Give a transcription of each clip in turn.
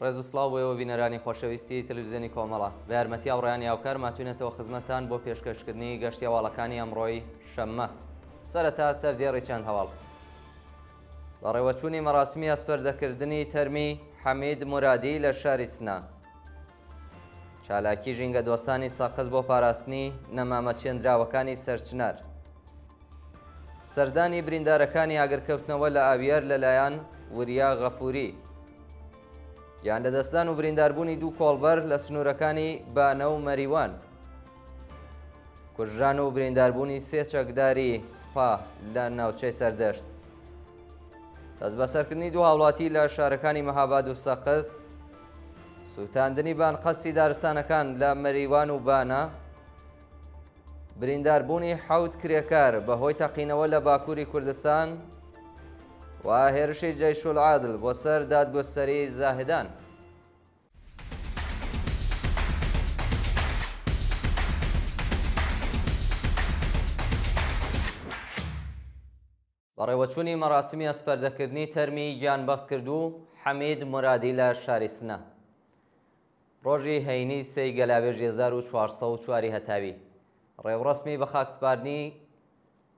ڕێز و سڵاو بۆیەوە بینەرانی خۆشەویستی تەلەڤیزیۆنی کۆمەڵە بە یارمەتی ئاوڕێیانی هاوکار ماتوینێتەوە خزمەتتان بۆ پێشکەشکردنی گەشتی هەواڵەکانی ئەمڕۆی شەممە. سەرەتا سەردێڕی چەند هەواڵ. بە ڕێوەچوونی مەراسمی ئەسپەردەکردنی تەرمی حەمید مورادی لە شاری سنە. چالاکی ژینگە دۆستانی سەقز بۆ پاراستنی نەمامەچێندراوەکانی سەرچنار. سەردانی بریندارەکانی ئاگرکەوتنەوە لە ئاویەر لەلایەن وریا غەفوری. یان لە دەستدان و برینداربوونی دوو کۆڵبەر لە سنوورەکانی بانە و مەریوان. کوژران و برینداربوونی سێ چەکداری سپا لە ناوچەی سەردەشت. دەست بەسەرکردنی دوو هاوڵاتی لە شارەکانی مەهاباد و سەقز. سووتاندنی بانقەستی دارستانەکان لە مەریوان و بانە. برینداربوونی حەوت کرێکار بەهۆی تەقینەوە لە باکووری کوردستان و هێرشی جەیش العادل بۆ سەر دادگۆستەری زاهدان. بەڕێوەچوونی مەراسمی ئەسپەردەکردنی تەرمی گیانبەختکردو حەمید مورادی لە شاری سنە. ڕۆژی هەینی سەی گەلاوێژ 1404 هەتاوی ڕێوڕەسمی بە خاکسپاردنی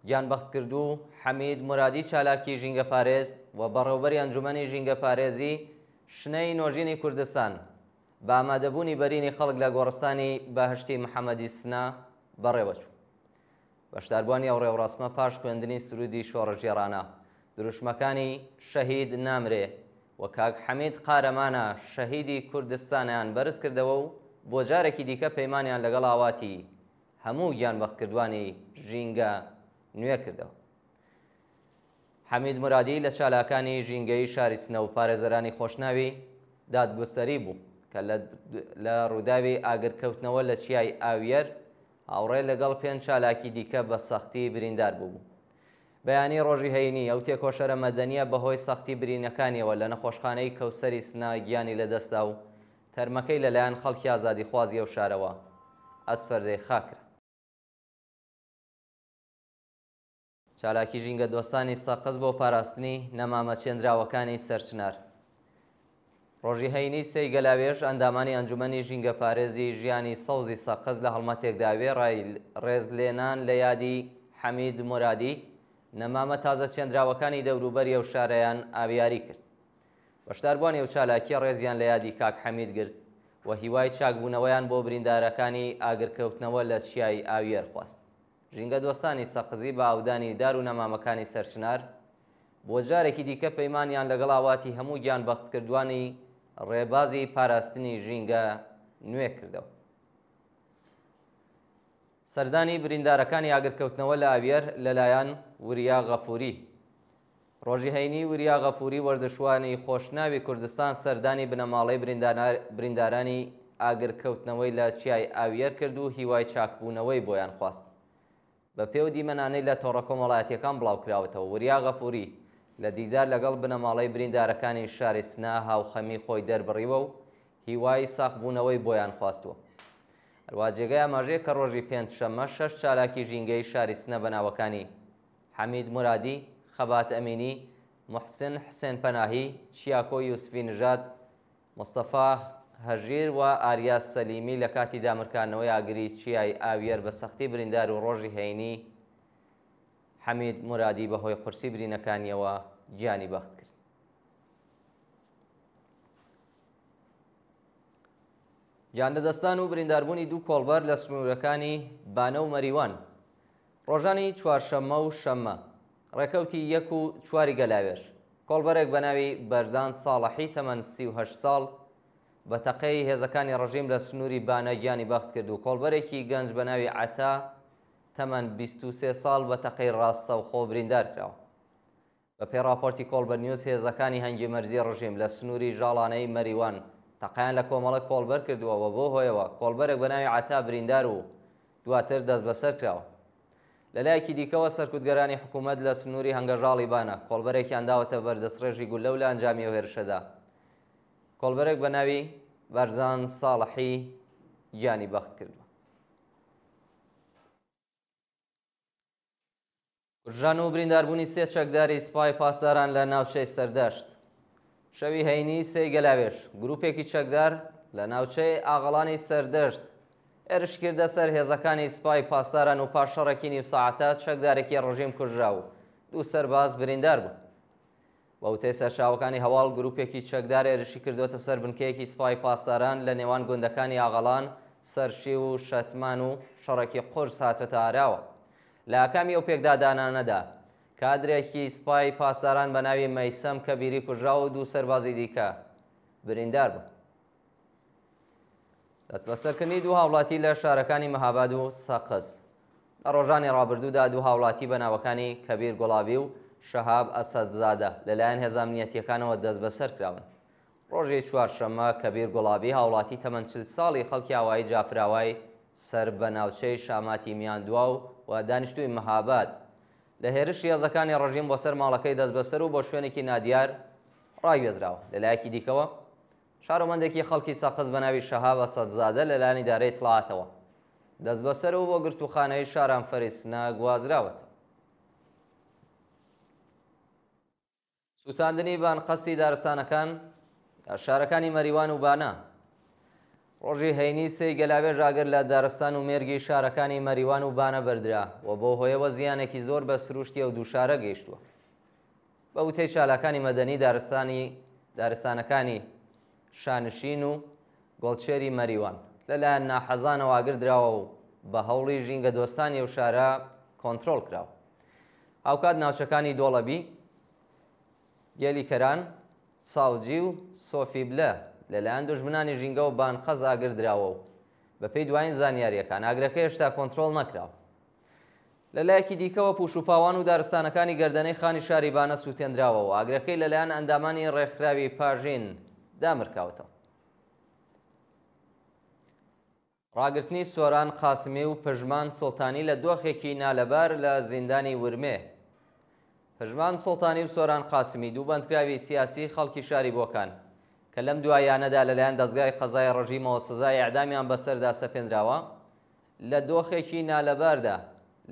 گیانبەختکردو حەمید مورادی چالاکی ژینگە پارێز و بەڕێوەبەری ئەنجومەنی ژینگە پارێزی شنەی نۆژینی کوردستان بە ئامادەبوونی بەرینی خەڵک لە گۆڕستانی بەهشتی محەممەدی سنە بەڕێوەچوو. بەشداربووانی ئەو ڕێوڕەسمە پاش خوێندنی سرودی شۆڕەژێڕانە دروشمەکانی شەهید نامرێ و کاک حەمید قارەمانە شەهیدی کوردستانیان بەرز کردەوە و بۆ جارێکی دیکە پەیمانیان لەگەڵ ئاواتی هەموو گیانبەختکردوانی ژینگە نوێ کردەوە. حەمید مورادی لە چالاکانی ژینگەی شاری سنە و پارێزەرانی خۆشناوی دادگۆستەری بوو کە لە ڕووداوی ئاگرکەوتنەوە لە چیای ئاویەر هاوڕێ لەگەڵ پێنج چالاکی دیکە بە سەختی بریندار بوو. بەیانی ڕۆژی هەینی ئەو تێکۆشەرە مەدەنیە بەهۆی سەختی برینەکانیەوە لە نەخۆشخانەی کەوسەری سنە گیانی لەدەستا و تەرمەکەی لەلایەن خەڵکی ئازادی خوازی ئەو شارەوە ئەسپەردەی خاکرا. چالاکی ژینگە دۆستانی سەقز بۆ پاراستنی نەمامەچێندراوەکانی سەرچنار. ڕۆژی هەینی سەی گەلاوێژ ئەندامانی ئەنجومەنی ژینگە پارێزی ژیانی سەوزی سەقز لە هەڵمەتێکداوێ ڕێزلێنان لە یادی حەمید مورادی نەمامە تازە چێندراوەکانی دەوروبەری ئەو شارەیان ئاویاری کرد. بەشداربووانی ئەو چالاکی ڕێزیان لە یادی کاک حەمید گرت و هیوای چاکبوونەوەیان بۆ بریندارەکانی ئاگرکەوتنەوە لە چیای ئاویەر خواست. ژینگە دۆستانی سەقزی بە ئاودانی دار و نەمامەکانی سەرچنار بۆ جارێکی دیکە پەیمانیان لەگەڵ ئاواتی هەموو گیانبەختکردوانی ڕێبازی پاراستنی ژینگە نوێ کردەوە. سەردانی بریندارەکانی ئاگرکەوتنەوە لە ئاویەر لەلایەن وریا غەفوری. ڕۆژی هەینی وریا غەفوری وەرزشوانی خۆشناوی کوردستان سەردانی بنەماڵەی بریندارانی ئاگرکەوتنەوەی لە چیای ئاویەر کرد و هیوای چاکبوونەوەی بۆیان خواست. بە پێو دیمەنانەی لە تۆڕە کۆمەڵایەتیەکان بڵاوکراوەتەوە وریا غەفوری لە دیدار لەگەڵ بنەماڵەی بریندارەکانی شاری سنە هاوخەمی خۆی دەربڕیوە و هیوای ساخبوونەوەی بۆیان خواستووە. هەروە جێگای ئاماژەیە کە ڕۆژی پێنجشەممە 6 چالاکی ژینگەی شاری سنە بەناوەکانی حەمید مورادی، خەبات ئەمینی، موحسن حسێن پەناهی، چیاکۆ یوسفی نژاد، مستەفا هەژیر و ئاریا سەلیمی لە کاتی دامرکانەوەی ئاگری چیای ئاویەر بە سەختی بریندار و ڕۆژی هەینی حەمید مورادی بەهۆی قورسی برینەکانیەوە گیانی بەخت کرد. گیاندەدەستان و برینداربوونی دوو کۆڵبەر لە سنوورەکانی بانە و مەریوان. ڕۆژانی چوارشەممە و شەممە ڕێکەوتی 1 و 4 گەلاوێژ کۆڵبەرێک بە ناوی بەرزان ساڵحی تەمەن 38 ساڵ بە تەقەی هێزەکانی ڕژیم لە سنووری بانە گیانی بەخت کرد و کۆڵبەرێکی گەنج بە ناوی عەتا تەمەن 23 ساڵ بە تەقەی ڕاستەوخۆ بریندار کراوە. بە پێی راپۆرتی کۆڵبەر نیوز هێزەکانی هەنگی مەرزی ڕژیم لە سنووری ژاڵانەی مەریوان تەقەیان لە کۆمەڵە کۆڵبەر کردووەوە بۆ هۆیەوە کۆڵبەرێک بە ناوی عەتا بریندار و دواتر دەست بەسەر کراوە. لەلایەکی دیکەوە سەرکوتگەرانی حکوومەت لە سنووری هەنگەژاڵی بانە کۆڵبەرێکیان داوەتە بەردەستڕێژی گولە و لە ئەنجامی هێرشەدا. کۆڵبەرێک بە ناوی بەرزان ساڵحی گیانی بەخت کردووە. کوژران و برینداربوونی سێ چەکداری سوپای پاسداران لە ناوچەی سەردەشت. شەوی هەینی سێی گەلاوێش گروپێکی چەکدار لە ناوچەی ئاغەڵانی سەردەشت ئێرش کردە سەر هێزەکانی سوپای پاسداران و پاشەڕێکی نیو سەعاتە چەکدارێکی ڕژیم کوژرا و دوو سەرباز بریندار بوون. بە وتەی سەرچاوەکانی هەواڵ گروپێکی چەکدار ئێرشی کردوتە سەر بنکەیەکی سوپای پاسداران لە نێوان گوندەکانی ئاغەڵان سەرشی و شەتمان و شەڕێکی قورس هاتوۆتە ئاراوە. لە ئاکامی ئەو پێکدادانانەدا کادرێکی سوپای پاسداران بە ناوی مەیسەم کەبیری کوژرا و دوو سەربازی دیکە بریندار بوون. دەست بەسەرکردنی دوو هاوڵاتی لە شارەکانی مەهاباد و سەقز لە ڕۆژانی ڕابردوودا دوو هاوڵاتی بە ناوەکانی کەبیر گوڵاوی و شەهاب ئەسەدزادە لەلایەن هێزانامنیەتیەکانەوە دەست بەسەر کراون. ڕۆژی چوارشەممە کەبیر گوڵاوی هاوڵاتی تەمەەن 40 ساڵی خەڵکی ئاوایی جافراوای سەر بە ناوچەی شاماتی میاندووا و دانیشتووی مەهاباد لە هێرشی هێزەکانی ڕژیم بۆ سەر ماڵەکەی دەست بەسەر و بۆ شوێنێکی نادیار ڕاگوێزراوە. لەلایەکی دیکەوە شارۆمەندێکی خەڵکی سەقز بە ناوی شەهاب ئەسەدزادە لەلایەن ئیدارەی تڵاتەوە دەست بەسەر و بۆ گرتوخانەی شاران فەریسنە گوازراوەتەوە. سوتاندنی بانقەسی دارستانەکان لە شارەکانی مەریوان و بانە ڕۆژی هەینی سێی گەلاوێژ ئاگر لە دارستان و مێرگی شارەکانی مەریوان و بانە بەردرا و بۆ هۆیەوە زیانێکی زۆر بە سروشتی ئەو دوو شارە گەیشتووە. بە وتەی چالاکانی مەدەنی دارستانەکانی شانشین و گۆڵچێری مەریوان لەلایەن ناحەزانەوە ئاگر دراوە و بە هەوڵی ژینگە دۆستانی ئەو شارە کۆنتڕۆڵ کراوە. هاوکات ناوچەکانی دۆڵەبی، گێلی کەران، ساوجی و سۆفی بلە لەلایەن دوژمنانی ژینگە و بانقەز ئاگر دراوە و بەپێی دوایین زانیاریەکان ئاگرەکە هێشتا کۆنتڕۆڵ نەکراوە. لەلایەکی دیکەوە پوشوپاوان و دارستانەکانی گەردەنەی خانی شاری بانە سووتێنراوە و ئاگرەکەی لەلایەن ئەندامانی ڕێکخراوی پاژین دامرکاوتەوە. ڕاگررتنی سۆران قاسمی و پژمان سوڵتانی لە دۆخێکی نالەبار لە زیندانی ورمێ. پژمان سوڵتانی و سۆران قاسمی دوو بەندکراوی سیاسی خەڵکی شاری بۆکان کە لەم دوایانەدا لەلایەن دەستگای قەزای ڕژیمەوە سزای ئەعدامیان بەسەردا سەپێنراوە لە دۆخێکی نالەباردا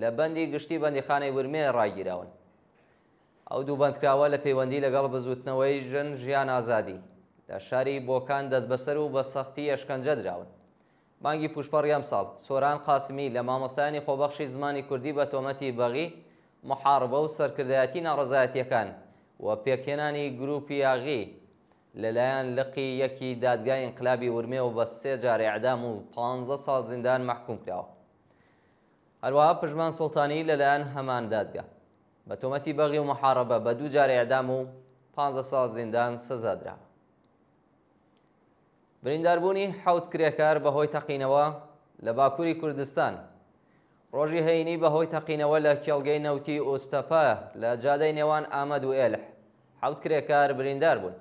لە بەندی گشتی بەندیخانەی ورمێ ڕاگیراون. ئەو دوو بەندکراوە لە پەیوەندی لەگەڵ بزوتنەوەی ژن ژیان ئازادی لە شاری بۆکان دەست بەسەر و بە سەختی ئەشکەنجە دراون. مانگی پوشپەڕی ئەم ساڵ سۆران قاسمی لە مامۆستایانی خۆبەخشی زمانی کوردی بە تۆمەتی بەغی، محاربە و سەرکردایەتی ناڕەزایەتیەکان و پێکهێنانی گروپی یاغی لەلایەن لقی یەکی دادگای ئینقلابی ورمێ و بە 3 جار ئیعدام و 15 ساڵ زیندان مەحکوم کراوە. هەروەها پژمان سوڵتانی لەلایەن هەمان دادگا بە تۆمەتی بەغی و محاربە بە 2 جار ئیعدام و 15 ساڵ زیندان سزا دراوە. برینداربوونی 7 کرێکار بەهۆی تەقینەوە لە باکووری کوردستان. ڕۆژی هەینی بەهۆی تەقینەوە لە کێڵگەی نەوتی ئۆستەپا لە جادەی نێوان ئامەد و ئێلح 7 کرێکار بریندار بوون.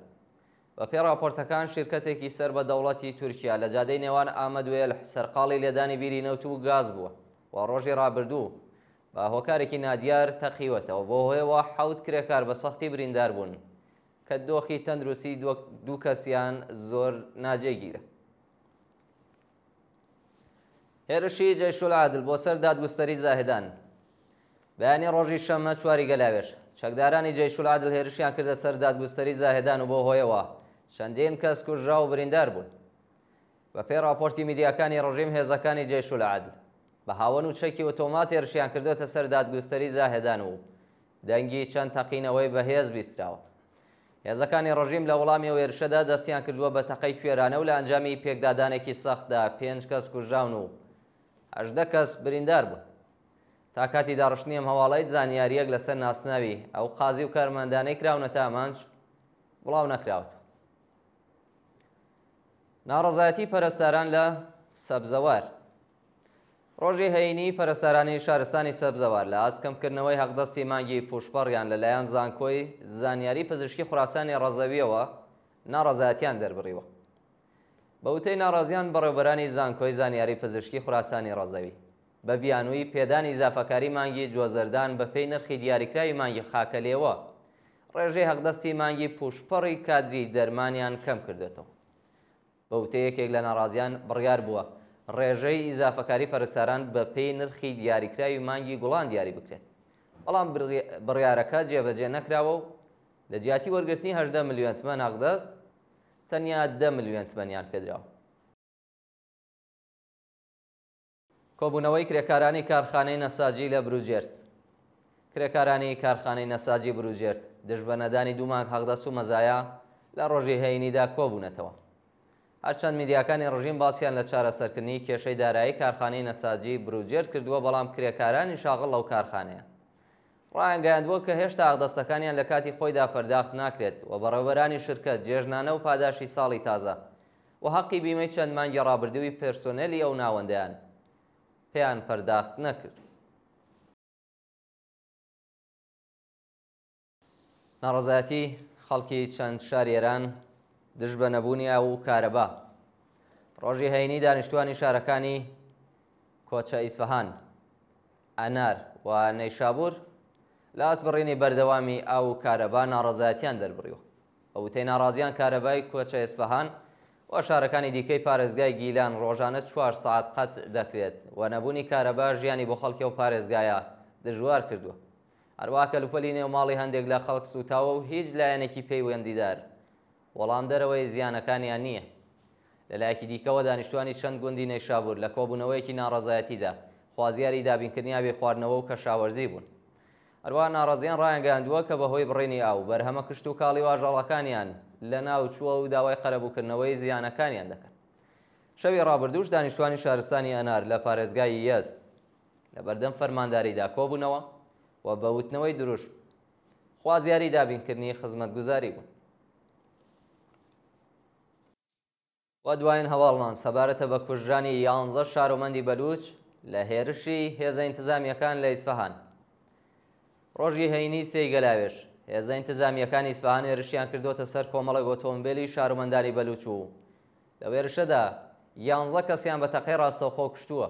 بە پێی راپۆرتەکان شیرکەتێکی سەر بە دەوڵەتی تورکیا لە جادەی نێوان ئامەد و ئێلح سەرقاڵی لێدانی بیری نەوت و گاز بووە و ڕۆژی ڕابردوو بە هۆکارێکی نادیار تەقیوەتەوە بۆ هۆیەوە 7 کرێکار بە سەختی بریندار بوون کە دۆخی تەندروستی دوو کەسیان زۆر ناجێگیرە. هێرشی جەیشولعادل بۆ سەر دادگوستەری زاهدان. بەیانی ڕۆژی شەممە 4 گەلاوێژ چەکدارانی جەیشولعادل هێرشیان کردە سەر دادگوستەری زاهدان و بۆ هۆیەوە چەندین کەس کوژرا و بریندار بوون. بە پێی راپۆرتی میدیاکانی ڕژیم هێزەکانی جەیشولعادل بە هاوەن و چەکی ئۆتۆمات هێرشیان کردوتە سەر دادگوستەری زاهدان و دەنگی چەند تەقینەوەی بەهێز بیستراوە. هێزەکانی ڕژیم لە وەڵامی ئەو هێرشەدا دەستیان کردووە بە تەقەی کوێرانە و لە ئەنجامی پێکدادانێکی سەختدا 5 کەس کوژراون و 18 کەس بریندار بوون. تا کاتی داڕشتنی ئەم هەواڵەی زانیاریەک لەسەر ناسناوی ئەو قازی و کارمەندانەی کراونەتە ئامانج بڵاو نەکراوەتەوە. ناڕەزایەتی پەرستاران لە سەبزەوار. ڕۆژی هەینی پەرستارانی شارستانی سەبزەوار لە ئاسکەمکردنەوەی هەقدەستی مانگی پوشپەڕیان لەلایەن زانکۆی زانیاری پزیشکی خوراسانی ڕەزەویەوە ناڕەزایەتیان دەربڕیوە. بە وتەی ناڕازیان بەڕێوەبەرانی زانکۆی زانیاری پزیشکی خوراسانی ڕەزەوی بە بیانووی پێدانی ئیزافەکاری مانگی جوۆزەردان بە پێی نرخی دیاریکراوی مانگی خاکەلێوە ڕێژەی هەقدەستی مانگی پوشپەڕی کادری دەرمانیان کەم کردێتەوە. بە وتەی یەکێک لە ناڕازیان بڕیار بووە ڕێژەی ئیزافەکاری پەرستاران بە پێی نرخی دیاریکراوی مانگی گوڵان دیاری بکرێت، بەڵام بڕیارەکە جێبەجێ نەکراوە و لە جیاتی وەرگرتنی 18 ملیۆن تمەن ئاغدەست تەنیا 10 ملیۆن تمەنیان پێدراوە. کۆبوونەوەی کرێکارانی کارخانەی نەساجی لە بروجێرد. کرێکارانی کارخانەی نەساجی بروجێرد دژ بە نەدانی دوو مانگ هەڵدەست و مەزایە لە ڕۆژی هەینیدا کۆبوونەتەوە. هەرچەند میدیاکانی ڕژیم باسییان لە چارەسەرکردنی کێشەی دارایی کارخانەی نەساجی بروجێرد کردووە، بەڵام کرێکارانی شاغڵ لەو کارخانەیە ڕایانگەیاندووە کە هێشتا ئاغدەستەکانیان لە کاتی خۆیدا پەرداخت ناکرێت و بەڕێوەبەرانی شرکەت جێژنانە و پاداشی ساڵی تازە و حەقی بیمەی چەند مانگی ڕابردووی پێرسۆنێلی ئەو ناوەندەیان پێیان پەرداخت نەکرد. ناڕەزایەتی خەڵکی چەند شاری ئێران دژ بە نەبوونی ئاو و کارەبا. ڕۆژی هەینی دانیشتوانی شارەکانی کۆچە ئیسفەهان، ئەنار و نەیشابوور لە ئەسبڕینی بەردەوامی ئاو و کارەبا ناڕەزایەتیان دەربڕیوە. ئەوتەی ناڕازیان کارەبای کۆچە ئیسفەهان و شارەکانی دیکەی پارێزگای گیلان ڕۆژانە 4 ساعت قەت دەکرێت و نەبوونی کارەبا ژیانی بۆ خەڵکی و پارێزگایە دژوار کردووە. هەروەها کەلوپەلی نێوماڵی هەندێک لە خەڵک سوتاوە و هیچ لایەنێکی پەیوەندیدار وەڵام دەرەوەی زیانەکانیان نییە. لەلایەکی دیکەوە دانیشتوانی چەند گوندی نەیشابوور لە کۆبوونەوەیەکی ناڕەزایەتیدا خوازیاری دابینکردنی ئاوی خواردنەوە و کەشاوەرزی بوون. هەروەها ناڕازیان ڕایانگەیاندووە کە بەهۆی بڕینی ئاو بەرهەمە کشت و کاڵی واژەڵەکانیان لە ناوچووە و داوای قەرەبووکردنەوەی زیانەکانیان دەکەن. شەوی ڕابردووش دانیشتوانی شارستانی ئەنار لە پارێزگای یەزد لە بەردەم فەرمانداریدا کۆبوونەوە و بە وتنەوەی دروشت خوازیاری دابینکردنی خزمەتگوزاری بوون. و دوایین هەواڵمان سەبارەتە بە کوژرانی 11 شارۆمەندی بەلوچ لە هێرشی هێزە ئینتزامیەکان لە ئیسفەهان. ڕۆژی هەینی سێی گەلاوێژ هێزە ئینتزامیەکانی ئیسفەهان هێرشیان کردوتە سەر کۆمەڵێک ئۆتۆمبیلی شارۆمەندانی بەلوچ و لە وێرشەدا 11 کەسیان بە تەقەی ڕاستەوخۆ کوشتووە.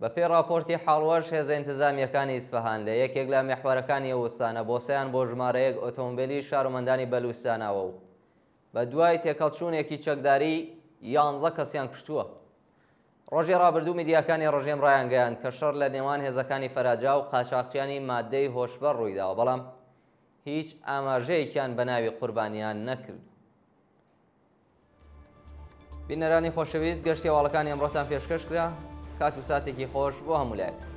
بە پێی راپۆرتی حاڵوەش هێزە ئینتزامیەکانی ئیسفەهان لە یەکێک لە مێحوارەکانی ئەوستانە بۆسەیان بۆ ژمارەیەک ئۆتۆمبیلی شارۆمەندانی بەلوچستانەوە و بە دوای تێکەڵچوونێکی چەکداری 11 کەسیان کوشتووە. ڕۆژی ڕابردوو میدیاکانی ڕژیم ڕایانگەیاند کە شەڕ لە نێوان هێزەکانی فەراجا و قاچاقچیانی مادەی هۆشبەر ڕوویداوە، بەڵام هیچ ئاماژەیەکیان بە ناوی قوربانیان نەکرد. بینەرانی خۆشەویست، گەشتی هەواڵەکانی ئەمڕۆتان پێشکەش کرا. کات و ساتێکی خۆش بۆ هەموو لایەک.